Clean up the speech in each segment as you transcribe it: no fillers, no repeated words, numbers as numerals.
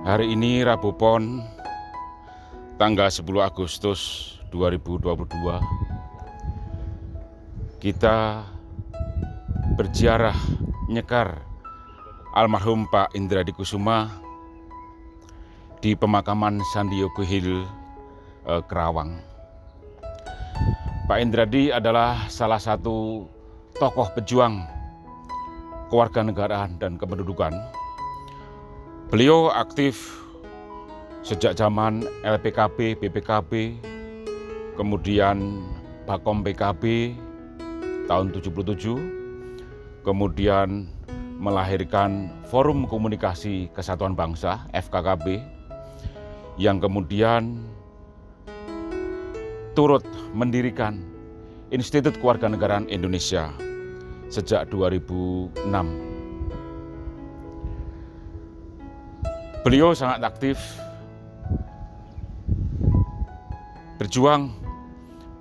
Hari ini Rabu Pon, tanggal 10 Agustus 2022, kita berziarah nyekar almarhum Pak Indradi Kusuma di pemakaman Sandiyogo Hill, Kerawang. Pak Indradi adalah salah satu tokoh pejuang kewarganegaraan dan kependudukan. Beliau aktif sejak zaman LPKB, BPKB, kemudian Bakom PKB tahun 77, kemudian melahirkan Forum Komunikasi Kesatuan Bangsa FKKB, yang kemudian turut mendirikan Institut Kewarganegaraan Indonesia sejak 2006. Beliau sangat aktif berjuang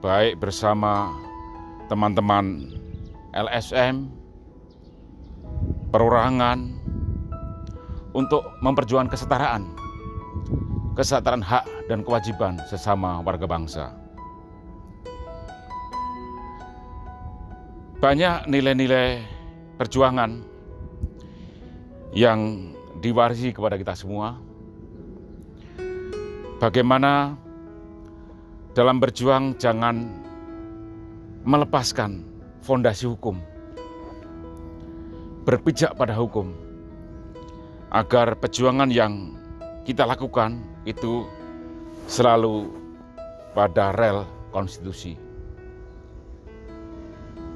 baik bersama teman-teman LSM, perorangan, untuk memperjuangkan kesetaraan hak dan kewajiban sesama warga bangsa. Banyak nilai-nilai perjuangan yang diwarisi kepada kita semua. Bagaimana dalam berjuang jangan melepaskan fondasi hukum, berpijak pada hukum, agar perjuangan yang kita lakukan itu selalu pada rel konstitusi.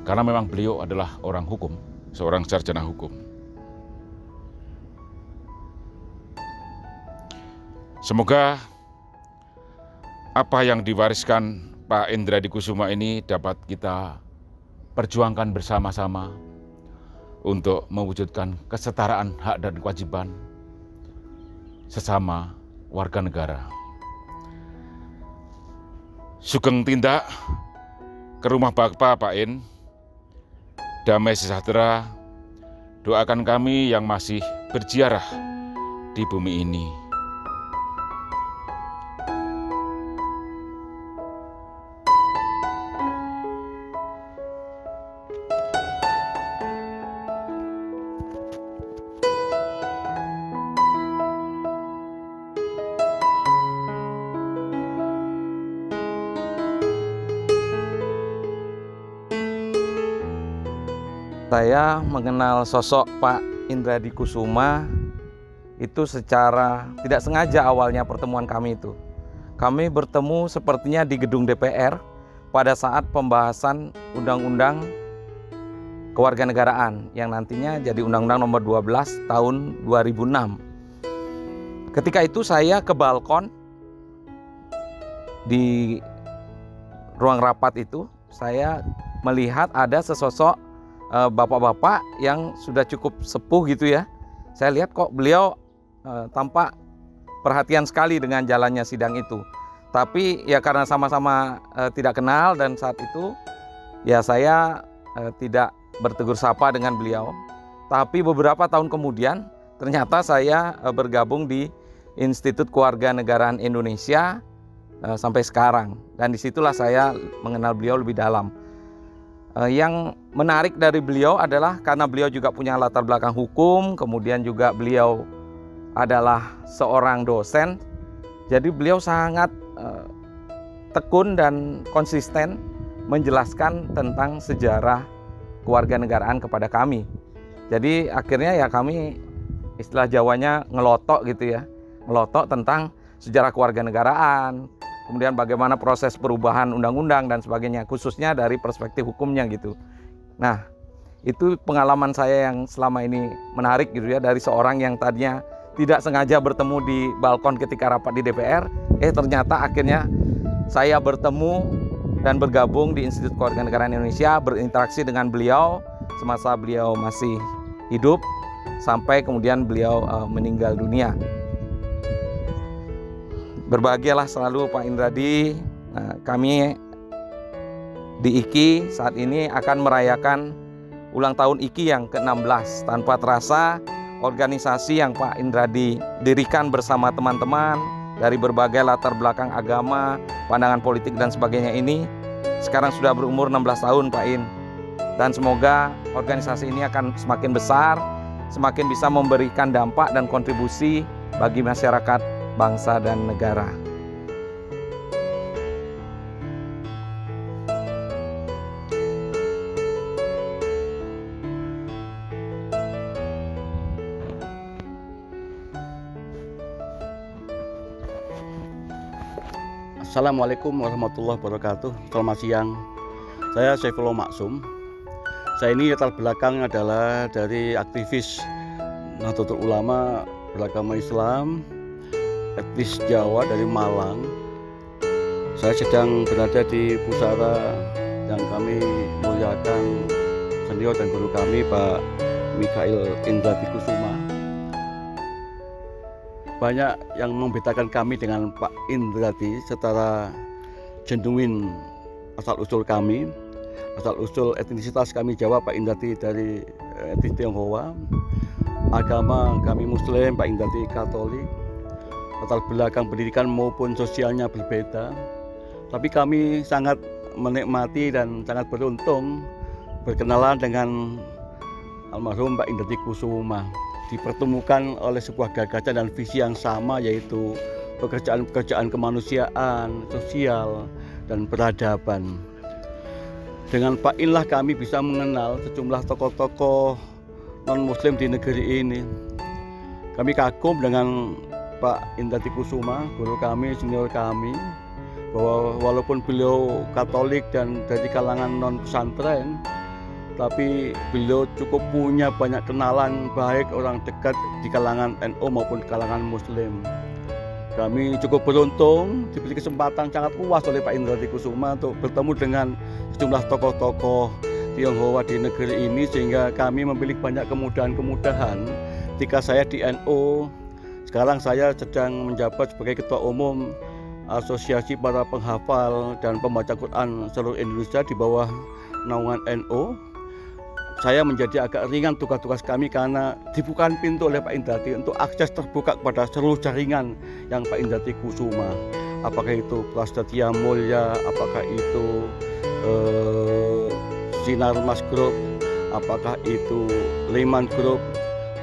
Karena memang beliau adalah orang hukum, seorang sarjana hukum. Semoga apa yang diwariskan Pak Indradi Kusuma ini dapat kita perjuangkan bersama-sama untuk mewujudkan kesetaraan hak dan kewajiban sesama warga negara. Sugeng tindak ke rumah Bapak Pak In, damai sejahtera, doakan kami yang masih berziarah di bumi ini. Saya mengenal sosok Pak Indradi Kusuma itu secara tidak sengaja. Awalnya pertemuan kami itu, kami bertemu sepertinya di gedung DPR pada saat pembahasan Undang-Undang Kewarganegaraan yang nantinya jadi Undang-Undang Nomor 12 tahun 2006. Ketika itu saya ke balkon di ruang rapat itu, saya melihat ada sesosok bapak-bapak yang sudah cukup sepuh gitu ya. Saya lihat kok beliau tampak perhatian sekali dengan jalannya sidang itu. Tapi ya karena sama-sama tidak kenal, dan saat itu ya saya tidak bertegur sapa dengan beliau. Tapi beberapa tahun kemudian ternyata saya bergabung di Institut Kewarganegaraan Indonesia sampai sekarang. Dan disitulah saya mengenal beliau lebih dalam. Yang menarik dari beliau adalah karena beliau juga punya latar belakang hukum, kemudian juga beliau adalah seorang dosen. Jadi beliau sangat tekun dan konsisten menjelaskan tentang sejarah kewarganegaraan kepada kami. Jadi akhirnya ya kami, istilah Jawanya, ngelotok gitu ya, ngelotok tentang sejarah kewarganegaraan, kemudian bagaimana proses perubahan undang-undang dan sebagainya, khususnya dari perspektif hukumnya gitu. Nah, itu pengalaman saya yang selama ini menarik gitu ya, dari seorang yang tadinya tidak sengaja bertemu di balkon ketika rapat di DPR, ternyata akhirnya saya bertemu dan bergabung di Institut Kewarganegaraan Indonesia, berinteraksi dengan beliau semasa beliau masih hidup sampai kemudian beliau meninggal dunia. Berbahagialah selalu Pak Indradi. Kami di IKI saat ini akan merayakan ulang tahun IKI yang ke-16. Tanpa terasa organisasi yang Pak Indradi dirikan bersama teman-teman dari berbagai latar belakang agama, pandangan politik dan sebagainya ini sekarang sudah berumur 16 tahun Pak In. Dan semoga organisasi ini akan semakin besar, semakin bisa memberikan dampak dan kontribusi bagi masyarakat, bangsa dan negara. Assalamualaikum warahmatullahi wabarakatuh. Selamat siang. Saya Saifullah Maksum. Saya ini latar belakang adalah dari aktivis Nahdlatul Ulama beragama Islam, etnis Jawa dari Malang. Saya sedang berada di pusara yang kami muliakan senior dan guru kami Pak Mikhail Indradi Kusuma. Banyak yang membedakan kami dengan Pak Indradi secara genuin asal-usul kami. Asal-usul etnisitas kami Jawa, Pak Indradi dari etnis Tionghoa. Agama kami Muslim, Pak Indradi Katolik. Latar belakang pendidikan maupun sosialnya berbeda. Tapi kami sangat menikmati dan sangat beruntung berkenalan dengan almarhum Pak Indradi Kusuma. Dipertemukan oleh sebuah gagasan dan visi yang sama, yaitu pekerjaan-pekerjaan kemanusiaan, sosial, dan peradaban. Dengan Pak Inlah kami bisa mengenal sejumlah tokoh-tokoh non-muslim di negeri ini. Kami kagum dengan Pak Indradi Kusuma, guru kami, senior kami, bahwa walaupun beliau Katolik dan dari kalangan non-pesantren, tapi beliau cukup punya banyak kenalan baik orang dekat di kalangan NU maupun di kalangan Muslim. Kami cukup beruntung diberi kesempatan sangat luas oleh Pak Indradi Kusuma untuk bertemu dengan sejumlah tokoh-tokoh Tionghoa di negeri ini, sehingga kami memiliki banyak kemudahan-kemudahan. Ketika saya di NU, sekarang saya sedang menjabat sebagai Ketua Umum Asosiasi Para Penghafal dan Pembaca Quran seluruh Indonesia di bawah naungan NU. Saya menjadi agak ringan tugas-tugas kami karena dibukakan pintu oleh Pak Indradi untuk akses terbuka kepada seluruh jaringan yang Pak Indradi Kusuma. Apakah itu Prasetya Mulya, apakah itu Sinar Mas Group, apakah itu Liman Group,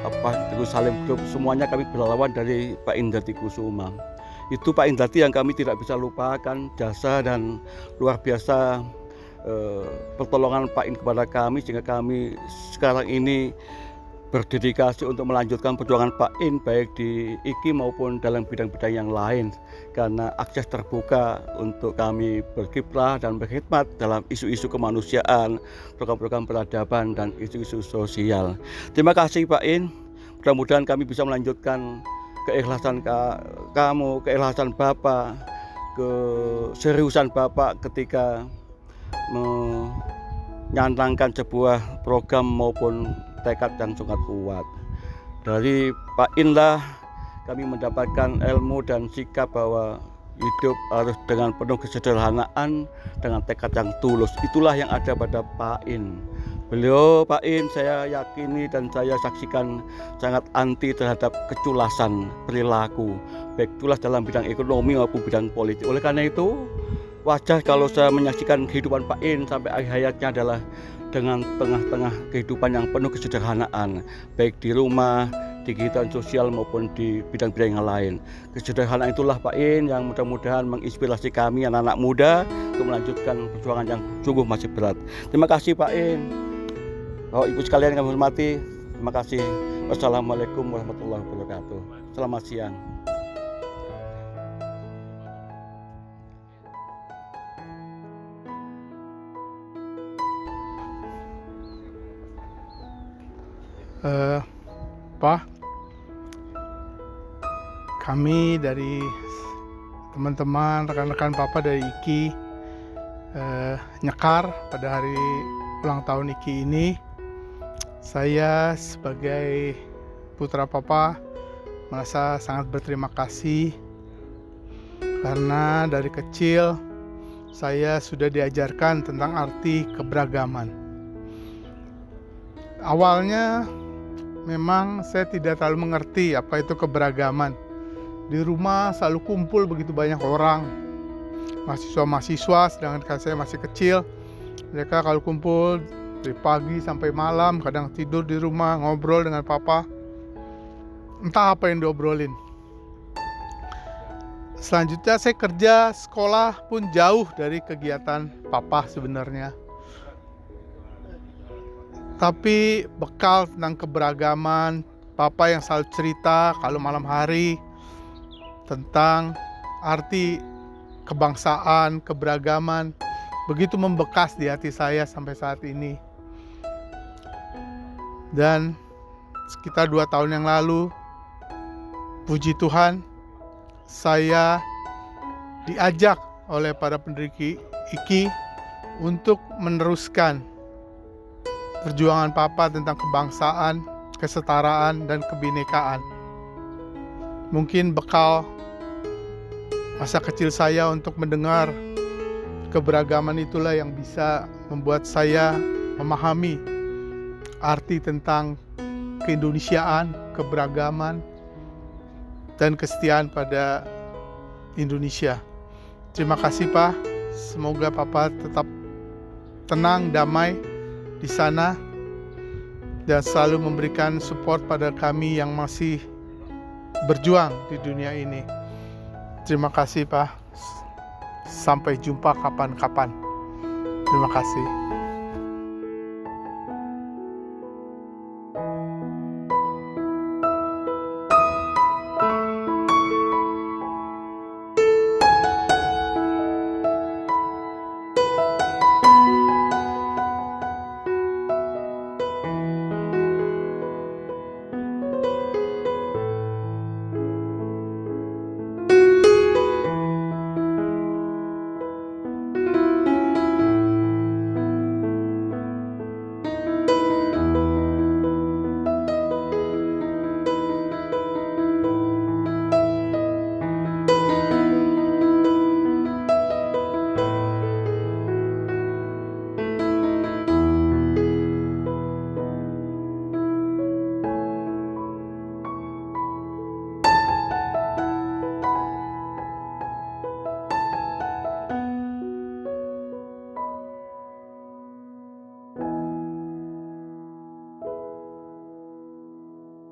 apakah itu Salim Group, semuanya kami berlawan dari Pak Indradi Kusuma. Itu Pak Indradi yang kami tidak bisa lupakan, jasa dan luar biasa pertolongan Pak In kepada kami, sehingga kami sekarang ini berdedikasi untuk melanjutkan perjuangan Pak In baik di IKI maupun dalam bidang-bidang yang lain, karena akses terbuka untuk kami berkiprah dan berkhidmat dalam isu-isu kemanusiaan, program-program peradaban dan isu-isu sosial. Terima kasih Pak In, mudah-mudahan kami bisa melanjutkan keikhlasan kamu, keikhlasan Bapak, keseriusan Bapak ketika menyandangkan sebuah program maupun tekad yang sangat kuat. Dari Pak Inlah kami mendapatkan ilmu dan sikap bahwa hidup harus dengan penuh kesederhanaan, dengan tekad yang tulus. Itulah yang ada pada Pak In. Beliau Pak In saya yakini dan saya saksikan sangat anti terhadap keculasan perilaku, baik culas dalam bidang ekonomi maupun bidang politik. Oleh karena itu wajar kalau saya menyaksikan kehidupan Pak In sampai akhir hayatnya adalah dengan tengah-tengah kehidupan yang penuh kesederhanaan, baik di rumah, di kegiatan sosial maupun di bidang-bidang yang lain. Kesederhanaan itulah Pak In yang mudah-mudahan menginspirasi kami anak-anak muda untuk melanjutkan perjuangan yang sungguh masih berat. Terima kasih Pak In. Bapak Ibu sekalian yang kami hormati, terima kasih. Wassalamualaikum warahmatullahi wabarakatuh. Selamat siang. Pak, kami dari teman-teman, rekan-rekan Papa dari IKI Nyekar pada hari ulang tahun IKI ini, saya sebagai putra Papa merasa sangat berterima kasih karena dari kecil saya sudah diajarkan tentang arti keberagaman. Awalnya memang saya tidak terlalu mengerti apa itu keberagaman. Di rumah selalu kumpul begitu banyak orang, mahasiswa-mahasiswa, sedangkan saya masih kecil. Mereka kalau kumpul dari pagi sampai malam, kadang tidur di rumah, ngobrol dengan papa. Entah apa yang diobrolin. Selanjutnya saya kerja, sekolah pun jauh dari kegiatan papa sebenarnya. Tapi bekal tentang keberagaman, papa yang selalu cerita kalau malam hari tentang arti kebangsaan, keberagaman, begitu membekas di hati saya sampai saat ini. Dan sekitar 2 tahun yang lalu, puji Tuhan, saya diajak oleh para pendiri IKI untuk meneruskan perjuangan papa tentang kebangsaan, kesetaraan, dan kebinekaan. Mungkin bekal masa kecil saya untuk mendengar keberagaman itulah yang bisa membuat saya memahami arti tentang keindonesiaan, keberagaman, dan kesetiaan pada Indonesia. Terima kasih Pak. Semoga Papa tetap tenang, damai di sana, dan selalu memberikan support pada kami yang masih berjuang di dunia ini. Terima kasih Pak. Sampai jumpa kapan-kapan. Terima kasih.